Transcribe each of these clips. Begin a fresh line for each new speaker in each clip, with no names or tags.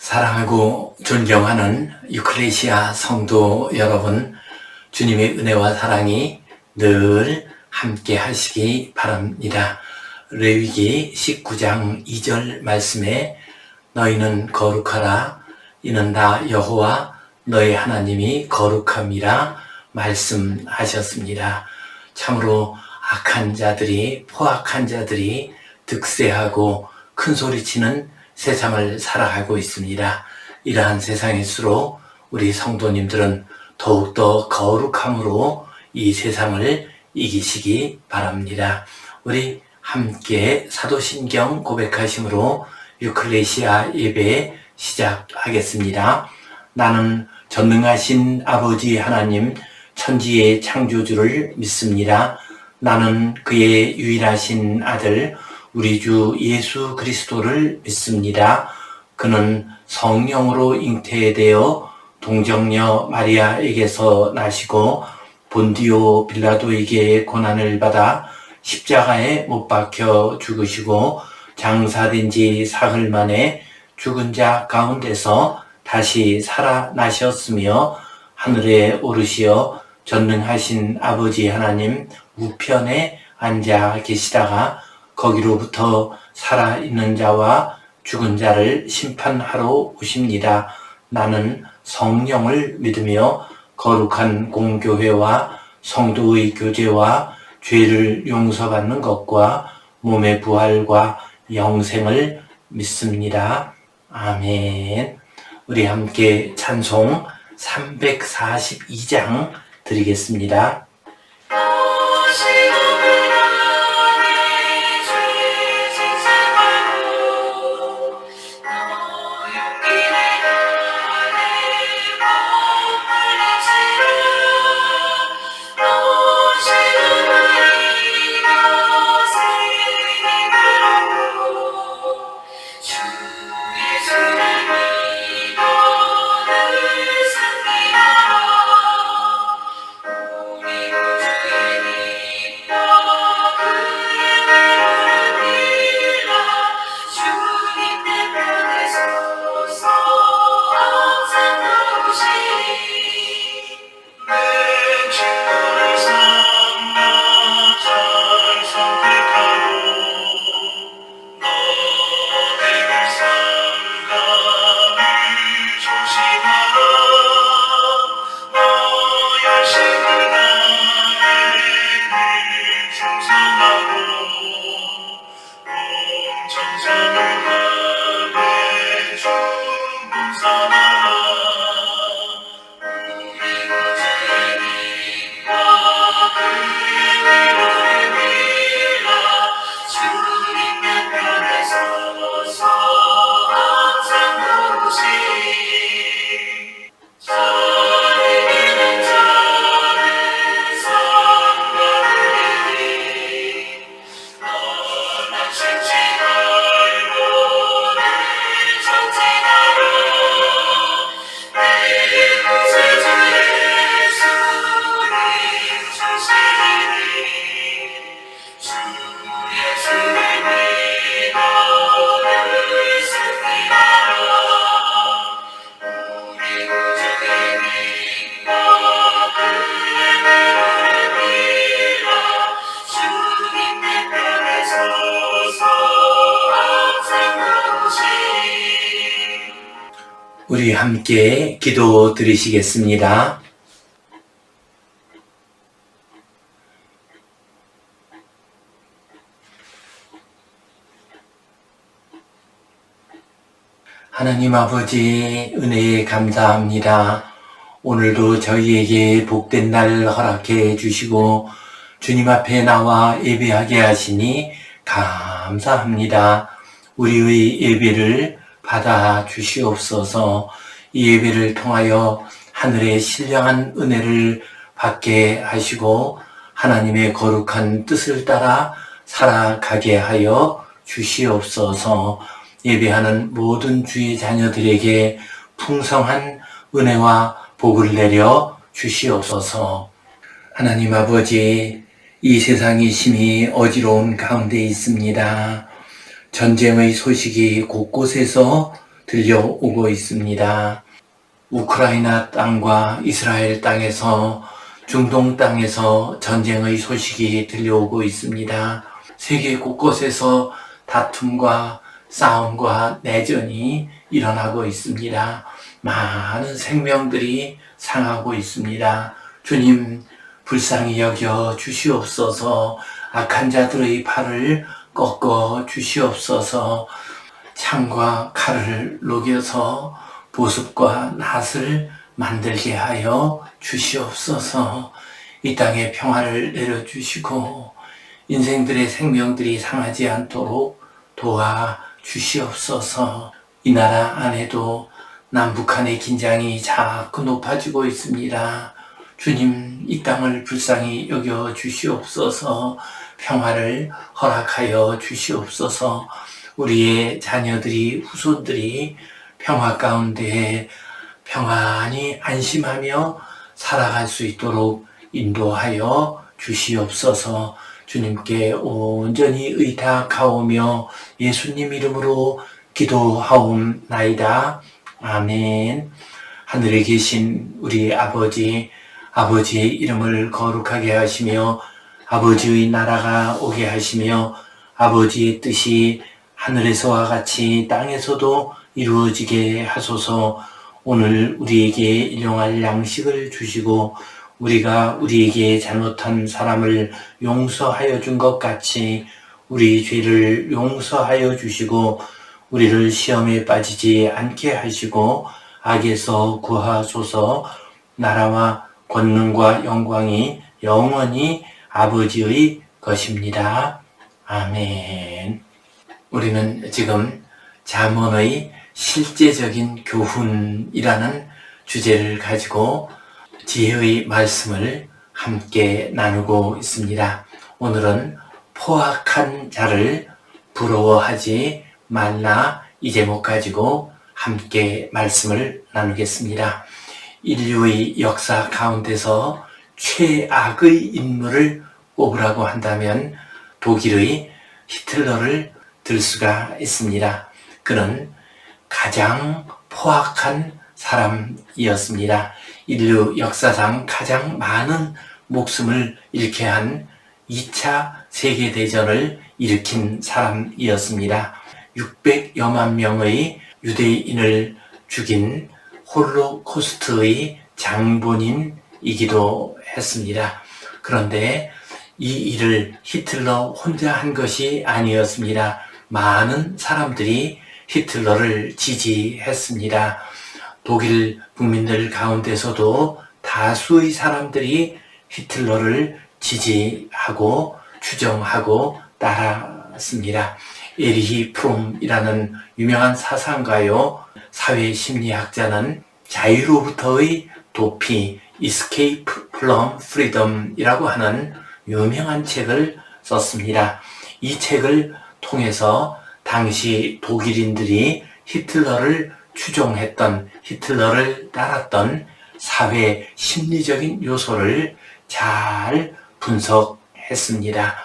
사랑하고 존경하는 유클레시아 성도 여러분, 주님의 은혜와 사랑이 늘 함께 하시기 바랍니다. 레위기 19장 2절 말씀에 너희는 거룩하라, 이는 나 여호와 너희 하나님이 거룩함이라 말씀하셨습니다. 참으로 악한 자들이, 포악한 자들이 득세하고 큰소리치는 세상을 살아가고 있습니다. 이러한 세상일수록 우리 성도님들은 더욱더 거룩함으로 이 세상을 이기시기 바랍니다. 우리 함께 사도신경 고백하심으로 유클레시아 예배 시작하겠습니다. 나는 전능하신 아버지 하나님 천지의 창조주를 믿습니다. 나는 그의 유일하신 아들 우리 주 예수 그리스도를 믿습니다. 그는 성령으로 잉태되어 동정녀 마리아에게서 나시고 본디오 빌라도에게 고난을 받아 십자가에 못 박혀 죽으시고 장사된 지 사흘 만에 죽은 자 가운데서 다시 살아나셨으며 하늘에 오르시어 전능하신 아버지 하나님 우편에 앉아 계시다가 거기로부터 살아있는 자와 죽은 자를 심판하러 오십니다. 나는 성령을 믿으며 거룩한 공교회와 성도의 교제와 죄를 용서받는 것과 몸의 부활과 영생을 믿습니다. 아멘. 우리 함께 찬송 342장 드리겠습니다. 우리 함께 기도 드리시겠습니다. 하나님 아버지, 은혜에 감사합니다. 오늘도 저희에게 복된 날 허락해 주시고 주님 앞에 나와 예배하게 하시니 감사합니다. 우리의 예배를 받아 주시옵소서. 이 예배를 통하여 하늘의 신령한 은혜를 받게 하시고 하나님의 거룩한 뜻을 따라 살아가게 하여 주시옵소서. 예배하는 모든 주의 자녀들에게 풍성한 은혜와 복을 내려 주시옵소서. 하나님 아버지, 이 세상이 심히 어지러운 가운데 있습니다. 전쟁의 소식이 곳곳에서 들려오고 있습니다. 우크라이나 땅과 이스라엘 땅에서, 중동 땅에서 전쟁의 소식이 들려오고 있습니다. 세계 곳곳에서 다툼과 싸움과 내전이 일어나고 있습니다. 많은 생명들이 상하고 있습니다. 주님, 불쌍히 여겨 주시옵소서. 악한 자들의 팔을 꺾어 주시옵소서. 창과 칼을 녹여서 보습과 낫을 만들게 하여 주시옵소서. 이 땅에 평화를 내려주시고 인생들의 생명들이 상하지 않도록 도와 주시옵소서. 이 나라 안에도 남북한의 긴장이 자꾸 높아지고 있습니다. 주님, 이 땅을 불쌍히 여겨 주시옵소서. 평화를 허락하여 주시옵소서. 우리의 자녀들이, 후손들이 평화 가운데 평안히 안심하며 살아갈 수 있도록 인도하여 주시옵소서. 주님께 온전히 의탁하오며 예수님 이름으로 기도하옵나이다. 아멘. 하늘에 계신 우리 아버지, 아버지의 이름을 거룩하게 하시며 아버지의 나라가 오게 하시며 아버지의 뜻이 하늘에서와 같이 땅에서도 이루어지게 하소서. 오늘 우리에게 일용할 양식을 주시고 우리가 우리에게 잘못한 사람을 용서하여 준 것 같이 우리 죄를 용서하여 주시고 우리를 시험에 빠지지 않게 하시고 악에서 구하소서. 나라와 권능과 영광이 영원히 아버지의 것입니다. 아멘. 우리는 지금 잠언의 실제적인 교훈이라는 주제를 가지고 지혜의 말씀을 함께 나누고 있습니다. 오늘은 포악한 자를 부러워하지 말라, 이 제목 가지고 함께 말씀을 나누겠습니다. 인류의 역사 가운데서 최악의 인물을 꼽으라고 한다면 독일의 히틀러를 들 수가 있습니다. 그는 가장 포악한 사람이었습니다. 인류 역사상 가장 많은 목숨을 잃게 한 2차 세계대전을 일으킨 사람이었습니다. 600여만 명의 유대인을 죽인 홀로코스트의 장본인이기도 했습니다. 그런데 이 일을 히틀러 혼자 한 것이 아니었습니다. 많은 사람들이 히틀러를 지지했습니다. 독일 국민들 가운데서도 다수의 사람들이 히틀러를 지지하고 추종하고 따랐습니다. 에리히 프롬이라는 유명한 사상가요, 사회심리학자는 자유로부터의 도피, Escape from Freedom이라고 하는 유명한 책을 썼습니다. 이 책을 통해서 당시 독일인들이 히틀러를 추종했던, 히틀러를 따랐던 사회 심리적인 요소를 잘 분석했습니다.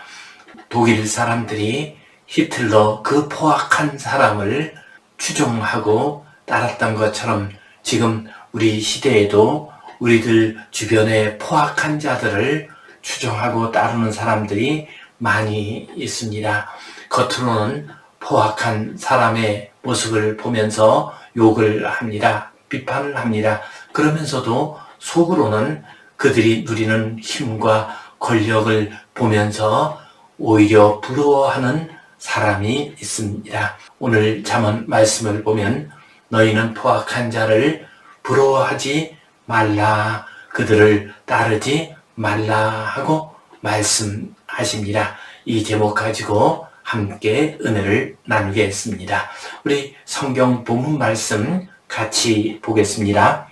독일 사람들이 히틀러, 그 포악한 사람을 추종하고 따랐던 것처럼 지금 우리 시대에도 우리들 주변에 포악한 자들을 추종하고 따르는 사람들이 많이 있습니다. 겉으로는 포악한 사람의 모습을 보면서 욕을 합니다. 비판을 합니다. 그러면서도 속으로는 그들이 누리는 힘과 권력을 보면서 오히려 부러워하는 사람이 있습니다. 오늘 잠언 말씀을 보면 너희는 포악한 자를 부러워하지 말라, 그들을 따르지 말라 하고 말씀하십니다. 이 제목 가지고 함께 은혜를 나누겠습니다. 우리 성경 본문 말씀 같이 보겠습니다.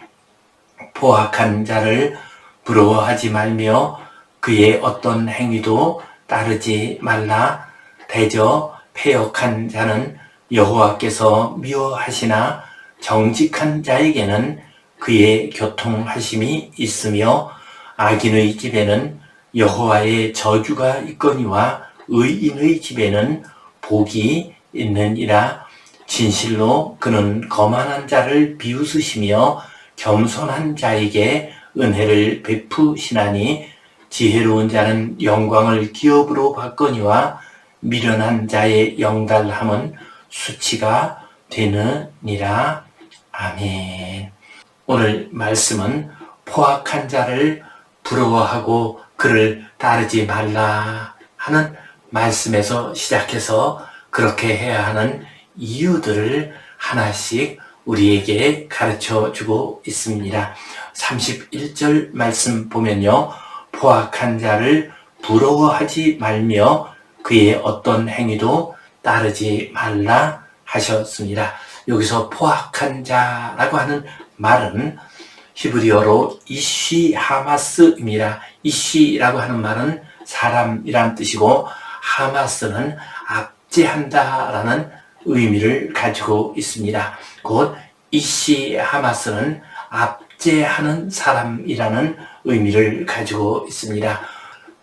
포악한 자를 부러워하지 말며 그의 어떤 행위도 따르지 말라. 대저 패역한 자는 여호와께서 미워하시나 정직한 자에게는 그의 교통하심이 있으며 악인의 집에는 여호와의 저주가 있거니와 의인의 집에는 복이 있느니라. 진실로 그는 거만한 자를 비웃으시며 겸손한 자에게 은혜를 베푸시나니 지혜로운 자는 영광을 기업으로 받거니와 미련한 자의 영달함은 수치가 되느니라. 아멘. 오늘 말씀은 포악한 자를 부러워하고 그를 따르지 말라 하는 말씀에서 시작해서 그렇게 해야 하는 이유들을 하나씩 우리에게 가르쳐 주고 있습니다. 31절 말씀 보면요. 포악한 자를 부러워하지 말며 그의 어떤 행위도 따르지 말라 하셨습니다. 여기서 포악한 자라고 하는 말은 히브리어로 이쉬 하마스입니다. 이쉬라고 하는 말은 사람이란 뜻이고 하마스는 압제한다라는 의미를 가지고 있습니다. 곧 이쉬 하마스는 압제하는 사람이라는 의미를 가지고 있습니다.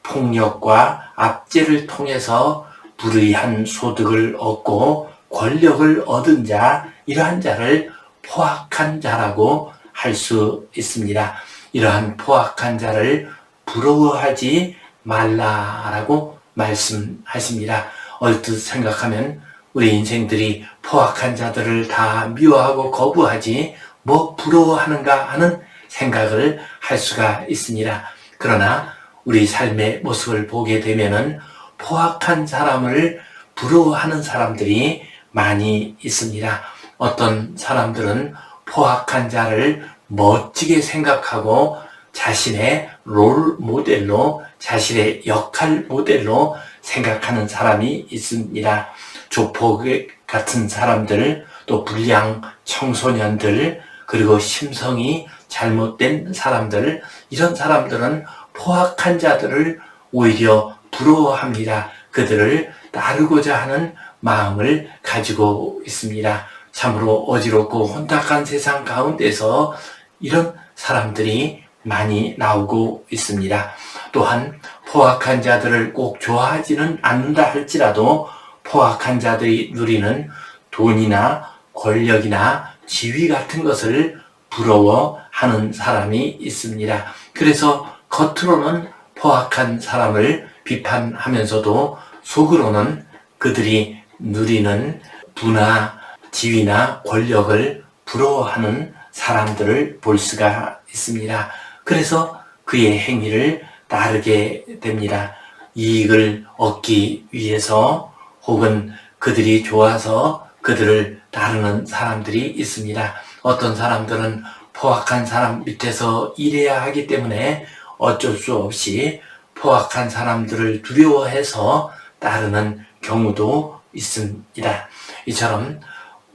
폭력과 압제를 통해서 불의한 소득을 얻고 권력을 얻은 자, 이러한 자를 포악한 자라고 할 수 있습니다. 이러한 포악한 자를 부러워하지 말라라고 말씀하십니다. 얼뜻 생각하면 우리 인생들이 포악한 자들을 다 미워하고 거부하지 뭐 부러워하는가 하는 생각을 할 수가 있습니다. 그러나 우리 삶의 모습을 보게 되면은 포악한 사람을 부러워하는 사람들이 많이 있습니다. 어떤 사람들은 포악한 자를 멋지게 생각하고 자신의 롤 모델로, 자신의 역할 모델로 생각하는 사람이 있습니다. 조폭 같은 사람들, 또 불량 청소년들, 그리고 심성이 잘못된 사람들, 이런 사람들은 포악한 자들을 오히려 부러워합니다. 그들을 따르고자 하는 마음을 가지고 있습니다. 참으로 어지럽고 혼탁한 세상 가운데서 이런 사람들이 많이 나오고 있습니다. 또한 포악한 자들을 꼭 좋아하지는 않는다 할지라도 포악한 자들이 누리는 돈이나 권력이나 지위 같은 것을 부러워하는 사람이 있습니다. 그래서 겉으로는 포악한 사람을 비판하면서도 속으로는 그들이 누리는 부나 지위나 권력을 부러워하는 사람들을 볼 수가 있습니다. 그래서 그의 행위를 따르게 됩니다. 이익을 얻기 위해서 혹은 그들이 좋아서 그들을 따르는 사람들이 있습니다. 어떤 사람들은 포악한 사람 밑에서 일해야 하기 때문에 어쩔 수 없이 포악한 사람들을 두려워해서 따르는 경우도 있습니다. 이처럼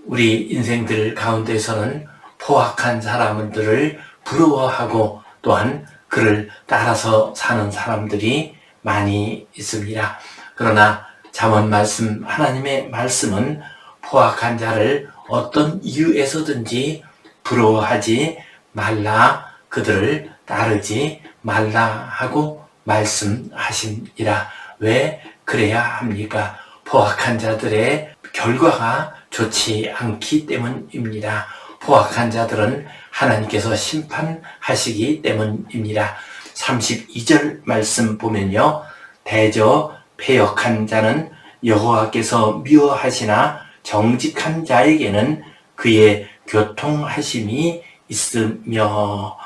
우리 인생들 가운데서는 포악한 사람들을 부러워하고 또한 그를 따라서 사는 사람들이 많이 있습니다. 그러나 잠언 말씀, 하나님의 말씀은 포악한 자를 어떤 이유에서든지 부러워하지 말라, 그들을 따르지 말라 하고 말씀하십니다. 왜 그래야 합니까? 포악한 자들의 결과가 좋지 않기 때문입니다. 포악한 자들은 하나님께서 심판하시기 때문입니다. 32절 말씀 보면요. 대저 패역한 자는 여호와께서 미워하시나 정직한 자에게는 그의 교통하심이 있으며,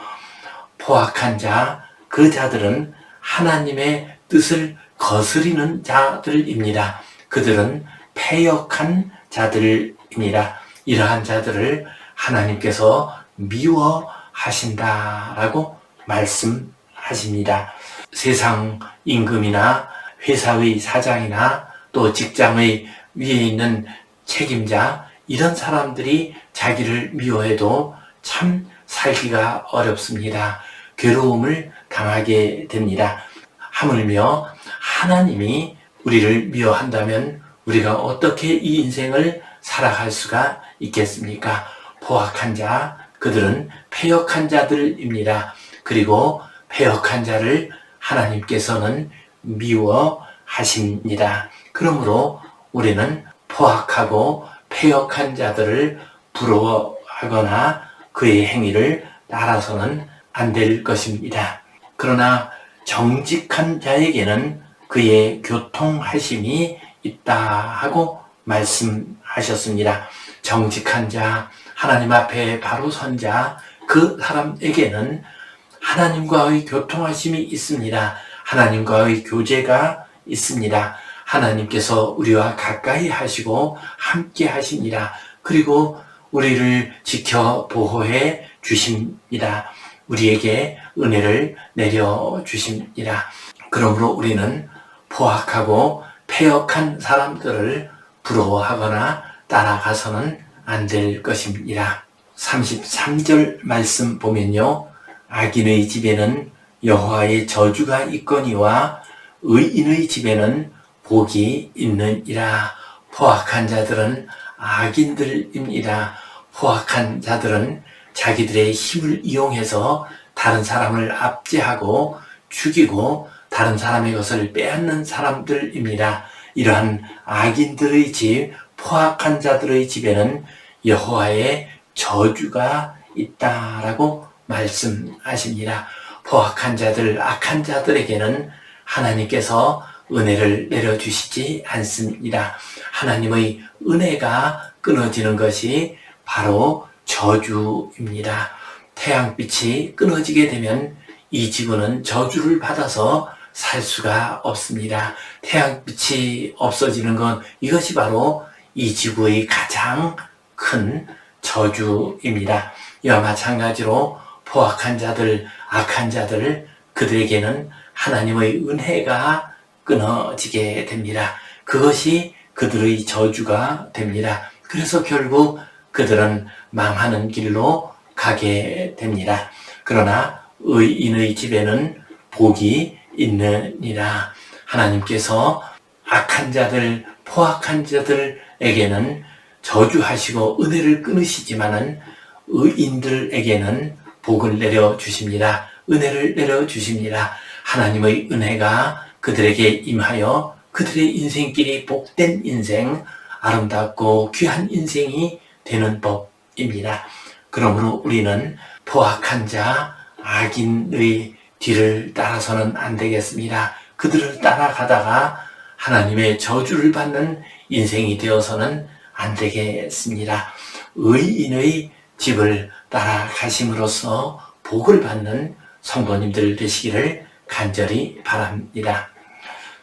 포악한 자, 그 자들은 하나님의 뜻을 거스리는 자들입니다. 그들은 패역한 자들입니다. 이러한 자들을 하나님께서 미워하신다라고 말씀하십니다. 세상 임금이나 회사의 사장이나 또 직장의 위에 있는 책임자, 이런 사람들이 자기를 미워해도 참 살기가 어렵습니다. 괴로움을 당하게 됩니다. 하물며 하나님이 우리를 미워한다면 우리가 어떻게 이 인생을 살아갈 수가 있겠습니까? 포악한 자, 그들은 패역한 자들입니다. 그리고 패역한 자를 하나님께서는 미워하십니다. 그러므로 우리는 포악하고 패역한 자들을 부러워하거나 그의 행위를 따라서는 안 될 것입니다. 그러나 정직한 자에게는 그의 교통하심이 있다 하고 말씀하셨습니다. 정직한 자, 하나님 앞에 바로 선 자, 그 사람에게는 하나님과의 교통하심이 있습니다. 하나님과의 교제가 있습니다. 하나님께서 우리와 가까이 하시고 함께 하십니다. 그리고 우리를 지켜 보호해 주십니다. 우리에게 은혜를 내려 주십니다. 그러므로 우리는 포악하고 패역한 사람들을 부러워하거나 따라가서는 안 될 것입니다. 33절 말씀 보면요. 악인의 집에는 여호와의 저주가 있거니와 의인의 집에는 복이 있느니라. 포악한 자들은 악인들입니다. 포악한 자들은 자기들의 힘을 이용해서 다른 사람을 압제하고 죽이고 다른 사람의 것을 빼앗는 사람들입니다. 이러한 악인들의 집, 포악한 자들의 집에는 여호와의 저주가 있다라고 말씀하십니다. 포악한 자들, 악한 자들에게는 하나님께서 은혜를 내려주시지 않습니다. 하나님의 은혜가 끊어지는 것이 바로 저주입니다. 태양빛이 끊어지게 되면 이 지구는 저주를 받아서 살 수가 없습니다. 태양빛이 없어지는 건 이것이 바로 이 지구의 가장 큰 저주입니다. 이와 마찬가지로 포악한 자들, 악한 자들, 그들에게는 하나님의 은혜가 끊어지게 됩니다. 그것이 그들의 저주가 됩니다. 그래서 결국 그들은 망하는 길로 가게 됩니다. 그러나 의인의 집에는 복이 있느니라. 하나님께서 악한 자들, 포악한 자들에게는 저주하시고 은혜를 끊으시지만은 의인들에게는 복을 내려주십니다. 은혜를 내려주십니다. 하나님의 은혜가 그들에게 임하여 그들의 인생길이 복된 인생, 아름답고 귀한 인생이 되는 법입니다. 그러므로 우리는 포악한 자, 악인의 뒤를 따라서는 안 되겠습니다. 그들을 따라가다가 하나님의 저주를 받는 인생이 되어서는 안 되겠습니다. 의인의 집을 따라가심으로써 복을 받는 성도님들 되시기를 간절히 바랍니다.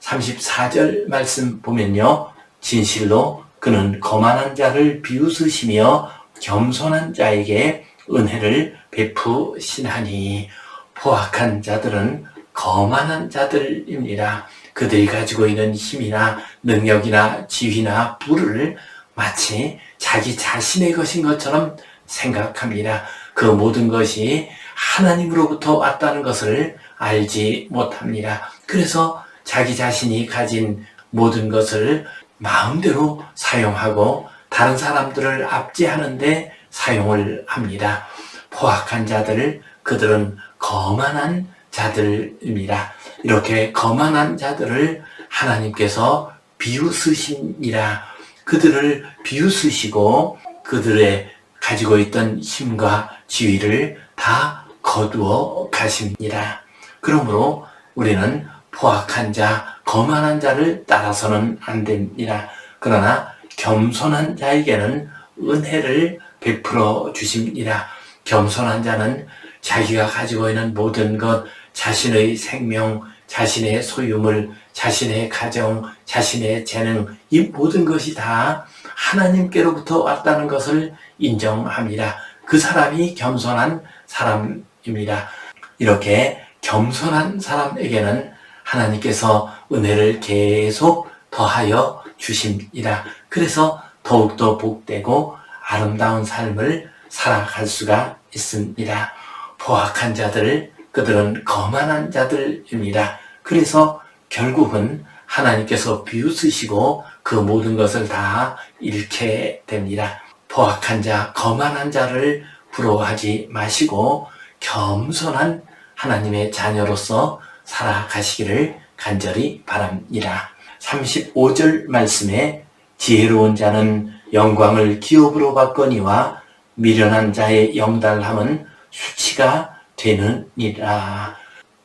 34절 말씀 보면요. 진실로 그는 거만한 자를 비웃으시며 겸손한 자에게 은혜를 베푸시나니. 포악한 자들은 거만한 자들입니다. 그들이 가지고 있는 힘이나 능력이나 지위나 부를 마치 자기 자신의 것인 것처럼 생각합니다. 그 모든 것이 하나님으로부터 왔다는 것을 알지 못합니다. 그래서 자기 자신이 가진 모든 것을 마음대로 사용하고 다른 사람들을 압제하는데 사용을 합니다. 포악한 자들, 그들은 거만한 자들입니다. 이렇게 거만한 자들을 하나님께서 비웃으시니라. 그들을 비웃으시고 그들의 가지고 있던 힘과 지위를 다 거두어 가십니다. 그러므로 우리는 포악한 자, 거만한 자를 따라서는 안 됩니다. 그러나 겸손한 자에게는 은혜를 베풀어 주십니다. 겸손한 자는 자기가 가지고 있는 모든 것, 자신의 생명, 자신의 소유물, 자신의 가정, 자신의 재능, 이 모든 것이 다 하나님께로부터 왔다는 것을 인정합니다. 그 사람이 겸손한 사람입니다. 이렇게 겸손한 사람에게는 하나님께서 은혜를 계속 더하여 주십니다. 그래서 더욱더 복되고 아름다운 삶을 살아갈 수가 있습니다. 포악한 자들, 그들은 거만한 자들입니다. 그래서 결국은 하나님께서 비웃으시고 그 모든 것을 다 잃게 됩니다. 포악한 자, 거만한 자를 부러워하지 마시고 겸손한 하나님의 자녀로서 살아가시기를 간절히 바랍니다. 35절 말씀에 지혜로운 자는 영광을 기업으로 받거니와 미련한 자의 영달함은 수치가 되느니라.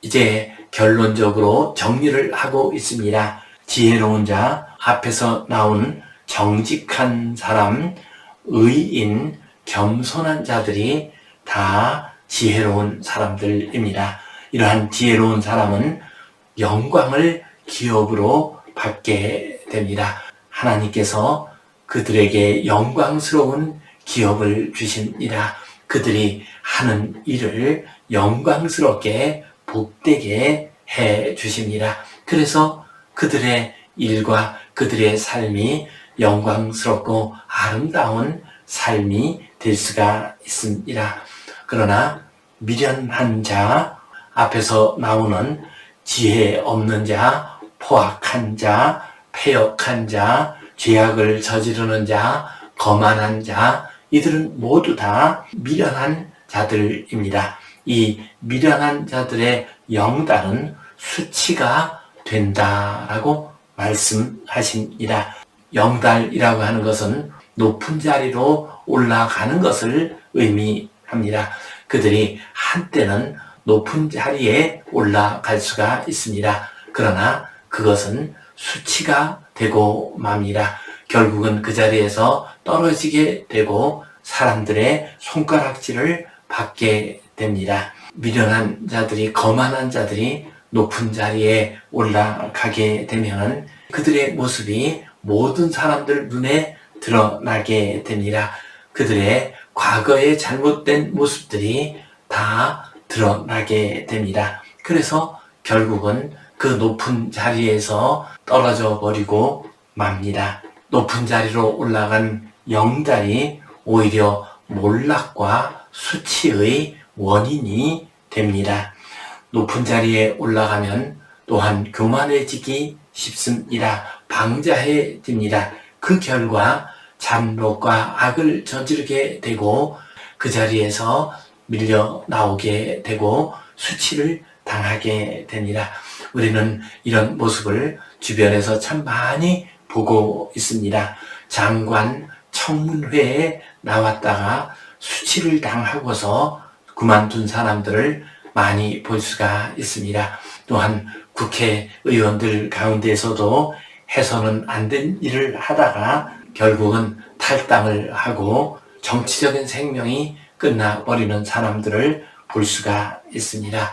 이제 결론적으로 정리를 하고 있습니다. 지혜로운 자, 앞에서 나온 정직한 사람, 의인, 겸손한 자들이 다 지혜로운 사람들입니다. 이러한 지혜로운 사람은 영광을 기업으로 받게 됩니다. 하나님께서 그들에게 영광스러운 기업을 주십니다. 그들이 하는 일을 영광스럽게 복되게 해 주십니다. 그래서 그들의 일과 그들의 삶이 영광스럽고 아름다운 삶이 될 수가 있습니다. 그러나 미련한 자, 앞에서 나오는 지혜 없는 자, 포악한 자, 패역한 자, 죄악을 저지르는 자, 거만한 자, 이들은 모두 다 미련한 자들입니다. 이 미련한 자들의 영달은 수치가 된다라고 말씀하십니다. 영달이라고 하는 것은 높은 자리로 올라가는 것을 의미합니다. 그들이 한때는 높은 자리에 올라갈 수가 있습니다. 그러나 그것은 수치가 되고 맙니다. 결국은 그 자리에서 떨어지게 되고 사람들의 손가락질을 받게 됩니다. 미련한 자들이, 거만한 자들이 높은 자리에 올라가게 되면 그들의 모습이 모든 사람들 눈에 드러나게 됩니다. 그들의 과거의 잘못된 모습들이 다 드러나게 됩니다. 그래서 결국은 그 높은 자리에서 떨어져 버리고 맙니다. 높은 자리로 올라간 영달이 오히려 몰락과 수치의 원인이 됩니다. 높은 자리에 올라가면 또한 교만해지기 쉽습니다. 방자해집니다. 그 결과 잠록과 악을 저지르게 되고 그 자리에서 밀려 나오게 되고 수치를 당하게 됩니다. 우리는 이런 모습을 주변에서 참 많이 보고 있습니다. 장관 청문회에 나왔다가 수치를 당하고서 그만둔 사람들을 많이 볼 수가 있습니다. 또한 국회의원들 가운데서도 해서는 안 된 일을 하다가 결국은 탈당을 하고 정치적인 생명이 끝나버리는 사람들을 볼 수가 있습니다.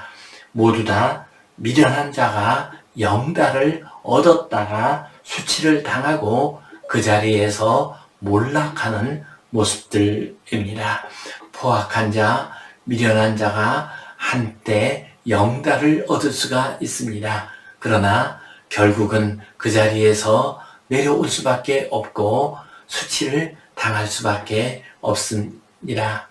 모두 다 미련한 자가 영달을 얻었다가 수치를 당하고 그 자리에서 몰락하는 모습들입니다. 포악한 자, 미련한 자가 한때 영달을 얻을 수가 있습니다. 그러나 결국은 그 자리에서 내려올 수밖에 없고 수치를 당할 수밖에 없습니다.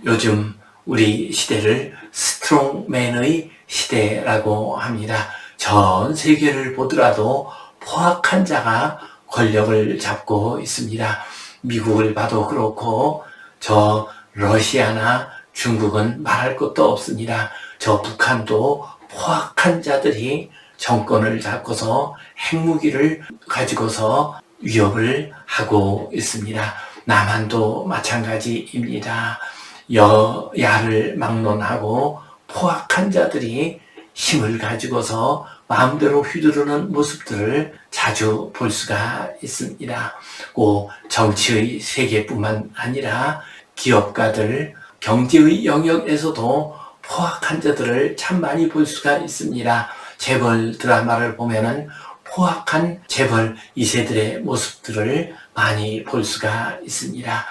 요즘 우리 시대를 스트롱맨의 시대라고 합니다. 전 세계를 보더라도 포악한 자가 권력을 잡고 있습니다. 미국을 봐도 그렇고 저 러시아나 중국은 말할 것도 없습니다. 저 북한도 포악한 자들이 정권을 잡고서 핵무기를 가지고서 위협을 하고 있습니다. 남한도 마찬가지입니다. 여야를 막론하고 포악한 자들이 힘을 가지고서 마음대로 휘두르는 모습들을 자주 볼 수가 있습니다. 꼭 정치의 세계뿐만 아니라 기업가들, 경제의 영역에서도 포악한 자들을 참 많이 볼 수가 있습니다. 재벌 드라마를 보면은 포악한 재벌 2세들의 모습들을 많이 볼 수가 있습니다.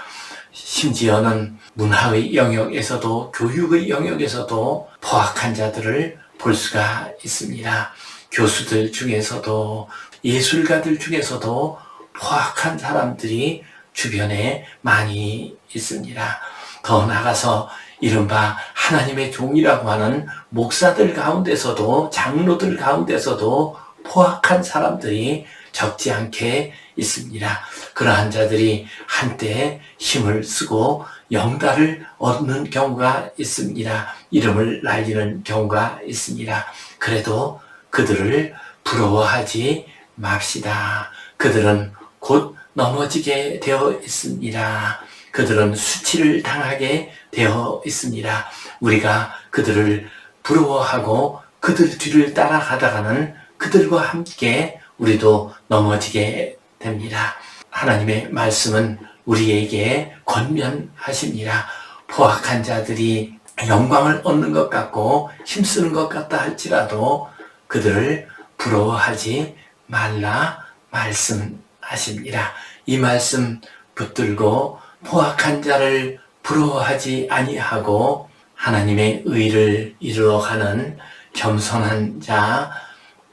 심지어는 문화의 영역에서도 교육의 영역에서도 포악한 자들을 볼 수가 있습니다. 교수들 중에서도 예술가들 중에서도 포악한 사람들이 주변에 많이 있습니다. 더 나아가서 이른바 하나님의 종이라고 하는 목사들 가운데서도 장로들 가운데서도 포악한 사람들이 적지 않게 있습니다. 그러한 자들이 한때 힘을 쓰고 영달을 얻는 경우가 있습니다. 이름을 날리는 경우가 있습니다. 그래도 그들을 부러워하지 맙시다. 그들은 곧 넘어지게 되어 있습니다. 그들은 수치를 당하게 되어 있습니다. 우리가 그들을 부러워하고 그들 뒤를 따라가다가는 그들과 함께 우리도 넘어지게 됩니다. 하나님의 말씀은 우리에게 권면하십니다. 포악한 자들이 영광을 얻는 것 같고 힘쓰는 것 같다 할지라도 그들을 부러워하지 말라 말씀하십니다. 이 말씀 붙들고 포악한 자를 부러워하지 아니하고 하나님의 의를 이루어가는 겸손한 자,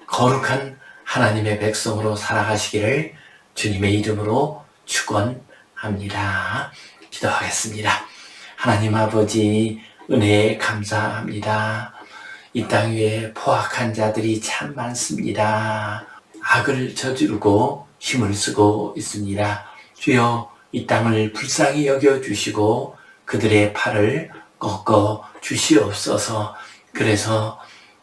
거룩한 하나님의 백성으로 살아가시기를 주님의 이름으로 축원합니다. 기도하겠습니다. 하나님 아버지, 은혜에 감사합니다. 이 땅 위에 포악한 자들이 참 많습니다. 악을 저지르고 힘을 쓰고 있습니다. 주여, 이 땅을 불쌍히 여겨주시고 그들의 팔을 꺾어 주시옵소서. 그래서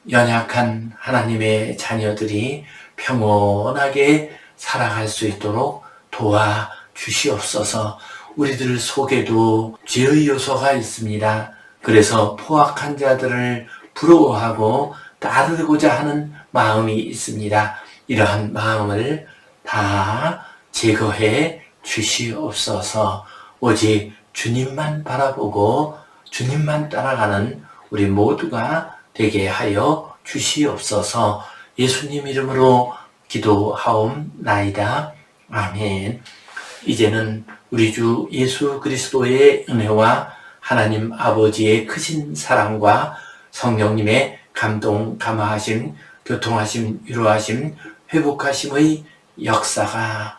연약한 하나님의 자녀들이 평온하게 살아갈 수 있도록 도와주시옵소서. 우리들 속에도 죄의 요소가 있습니다. 그래서 포악한 자들을 부러워하고 따르고자 하는 마음이 있습니다. 이러한 마음을 다 제거해 주시옵소서. 오직 주님만 바라보고 주님만 따라가는 우리 모두가 되게 하여 주시옵소서. 예수님 이름으로 기도하옵나이다. 아멘. 이제는 우리 주 예수 그리스도의 은혜와 하나님 아버지의 크신 사랑과 성령님의 감동, 감화하심, 교통하심, 위로하심, 회복하심의 역사가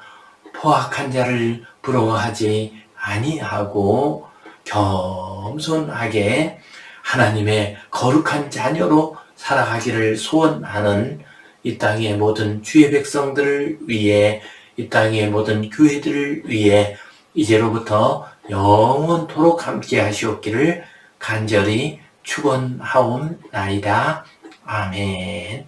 포악한 자를 부러워하지 아니하고 겸손하게 하나님의 거룩한 자녀로 살아가기를 소원하는 이 땅의 모든 주의 백성들을 위해, 이 땅의 모든 교회들을 위해 이제로부터 영원토록 함께 하시옵기를 간절히 축원하옵나이다. 아멘.